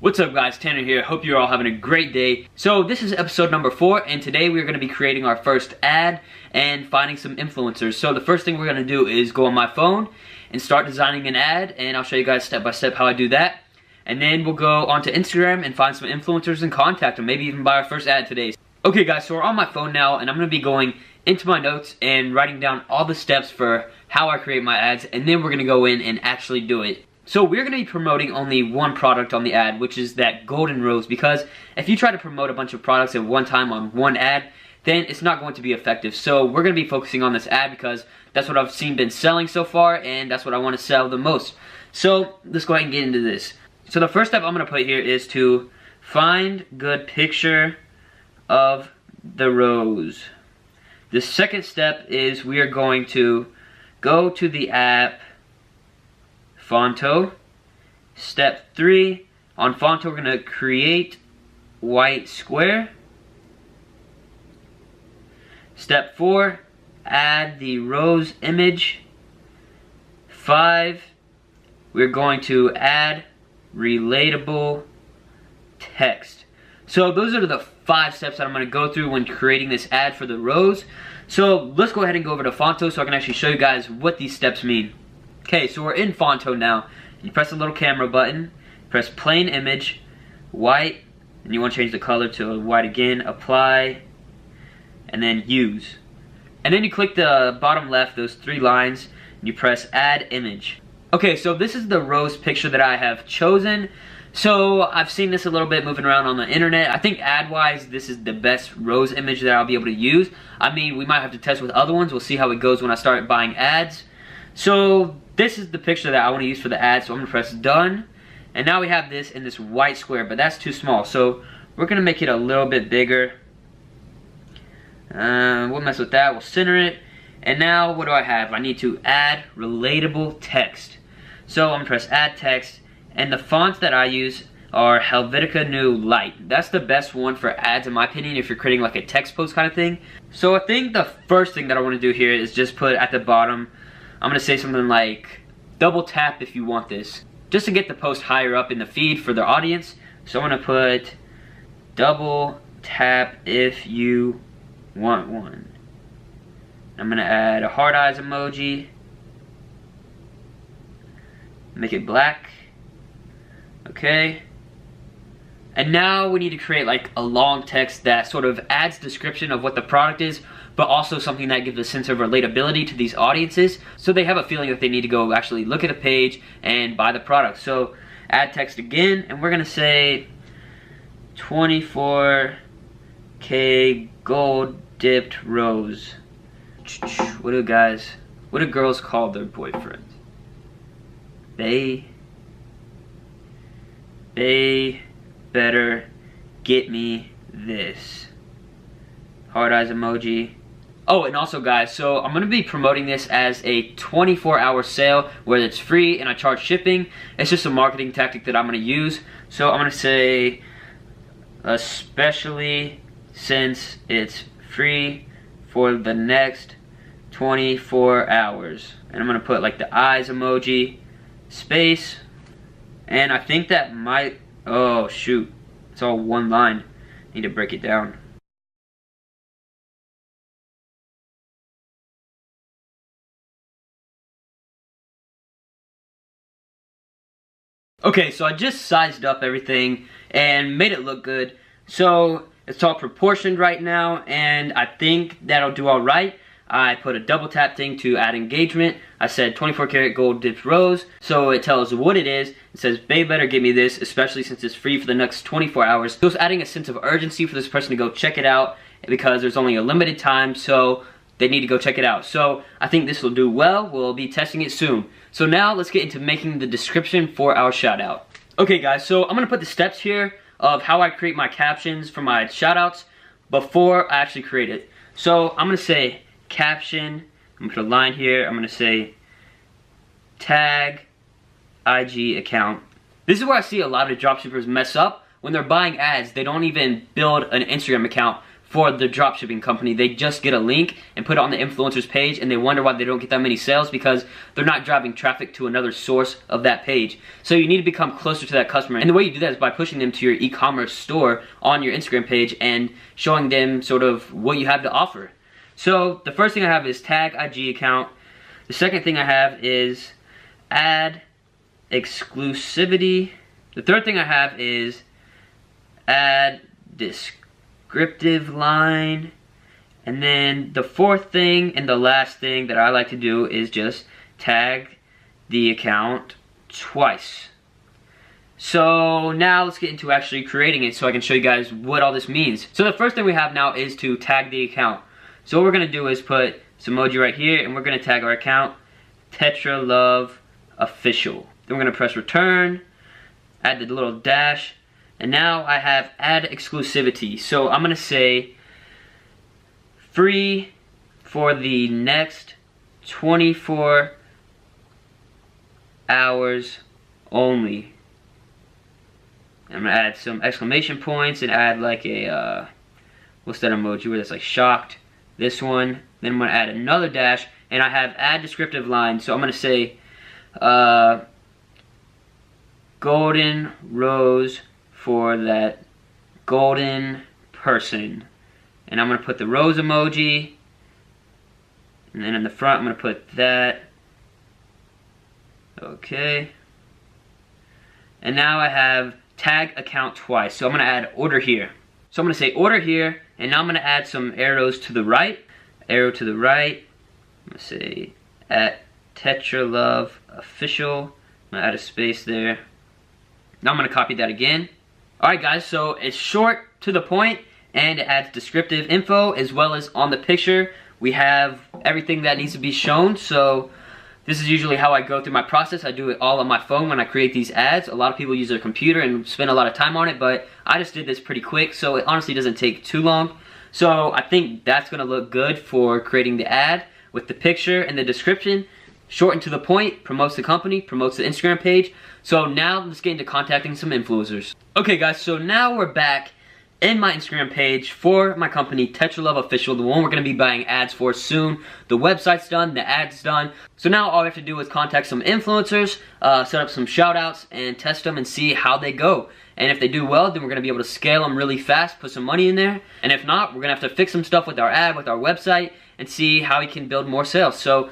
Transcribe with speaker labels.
Speaker 1: What's up guys, Tanner here. Hope you're all having a great day. So this is episode number 4 and today we're going to be creating our first ad and finding some influencers. So the first thing we're going to do is go on my phone and start designing an ad, and I'll show you guys step by step how I do that. And then we'll go onto Instagram and find some influencers and contact them, maybe even buy our first ad today. Okay guys, so we're on my phone now and I'm going to be going into my notes and writing down all the steps for how I create my ads, and then we're going to go in and actually do it. So we're going to be promoting only one product on the ad, which is that golden rose, because if you try to promote a bunch of products at one time on one ad, then it's not going to be effective. So we're going to be focusing on this ad because that's what I've seen been selling so far, and that's what I want to sell the most. So let's go ahead and get into this. So the first step I'm going to put here is to find good picture of the rose. The second step is we are going to go to the app Phonto. Step 3, on Phonto we're going to create white square. Step 4, add the rose image. 5, we're going to add relatable text. So those are the 5 steps that I'm going to go through when creating this ad for the rose. So let's go ahead and go over to Phonto so I can actually show you guys what these steps mean. Okay, so we're in Phonto now. You press the little camera button, press plain image, white, and you want to change the color to white again, apply, and then use. And then you click the bottom left, those 3 lines, and you press add image. Okay, so this is the rose picture that I have chosen. So I've seen this a little bit moving around on the internet. I think ad-wise, this is the best rose image that I'll be able to use. I mean, we might have to test with other ones. We'll see how it goes when I start buying ads. So this is the picture that I want to use for the ad, so I'm going to press done. And now we have this in this white square, but that's too small. So we're going to make it a little bit bigger. We'll mess with that. We'll center it. And now what do I have? I need to add relatable text. So I'm going to press add text. And the fonts that I use are Helvetica New Light. That's the best one for ads in my opinion if you're creating like a text post kind of thing. So I think the first thing that I want to do here is just put at the bottom, I'm going to say something like, double tap if you want this, just to get the post higher up in the feed for the audience. So I'm going to put, double tap if you want one. I'm going to add a heart eyes emoji, make it black, okay. And now we need to create like a long text that sort of adds description of what the product is, but also something that gives a sense of relatability to these audiences, so they have a feeling that they need to go actually look at the page and buy the product. So add text again, and we're gonna say 24K gold dipped rose. What do girls call their boyfriends? They better get me this. Heart eyes emoji. Oh, and also guys, so I'm going to be promoting this as a 24-hour sale where it's free and I charge shipping. It's just a marketing tactic that I'm going to use. So I'm going to say, especially since it's free for the next 24 hours. And I'm going to put like the eyes emoji, space, and I think that might, oh shoot, it's all one line. Need to break it down. Okay, so I just sized up everything and made it look good. So it's all proportioned right now, and I think that'll do all right. I put a double tap thing to add engagement. I said 24 karat gold dipped rose, so it tells what it is. It says, babe better get me this, especially since it's free for the next 24 hours. So it's adding a sense of urgency for this person to go check it out, because there's only a limited time, so they need to go check it out. So I think this will do well. We'll be testing it soon. So now let's get into making the description for our shout out. Okay guys, so I'm gonna put the steps here of how I create my captions for my shout outs before I actually create it. So I'm gonna say caption, I'm gonna put a line here, I'm gonna say tag IG account. This is where I see a lot of dropshippers mess up. When they're buying ads, they don't even build an Instagram account for the dropshipping company. They just get a link and put it on the influencer's page, and they wonder why they don't get that many sales, because they're not driving traffic to another source of that page. So you need to become closer to that customer, and the way you do that is by pushing them to your e-commerce store on your Instagram page and showing them sort of what you have to offer. So the first thing I have is tag IG account. The second thing I have is add exclusivity. The third thing I have is add descriptive line. And then the fourth thing and the last thing that I like to do is just tag the account twice. So now let's get into actually creating it so I can show you guys what all this means. So the first thing we have now is to tag the account. So what we're going to do is put this emoji right here, and we're going to tag our account Tetra Love Official. Then we're going to press return, add the little dash, and now I have add exclusivity. So I'm going to say free for the next 24 hours only. I'm going to add some exclamation points and add like a, what's that emoji where it's like shocked? This one. Then I'm going to add another dash, and I have add descriptive line. So I'm going to say golden rose for that golden person. And I'm going to put the rose emoji. And then in the front I'm going to put that. Okay. And now I have tag account twice. So I'm going to add order here. So I'm going to say order here, and now I'm going to add some arrows to the right. Arrow to the right. I'm going to say at Tetra Love Official. I'm going to add a space there. Now I'm going to copy that again. Alright guys, so it's short, to the point, and it adds descriptive info, as well as on the picture we have everything that needs to be shown. So this is usually how I go through my process. I do it all on my phone when I create these ads. A lot of people use their computer and spend a lot of time on it, but I just did this pretty quick, so it honestly doesn't take too long. So I think that's going to look good for creating the ad with the picture and the description. Short and to the point, promotes the company, promotes the Instagram page. So now let's get into contacting some influencers. Okay guys, so now we're back in my Instagram page for my company, Tetra Love Official, the one we're going to be buying ads for soon. The website's done, the ad's done. So now all we have to do is contact some influencers, set up some shout outs, and test them and see how they go. And if they do well, then we're going to be able to scale them really fast, put some money in there. And if not, we're going to have to fix some stuff with our ad, with our website, and see how we can build more sales. So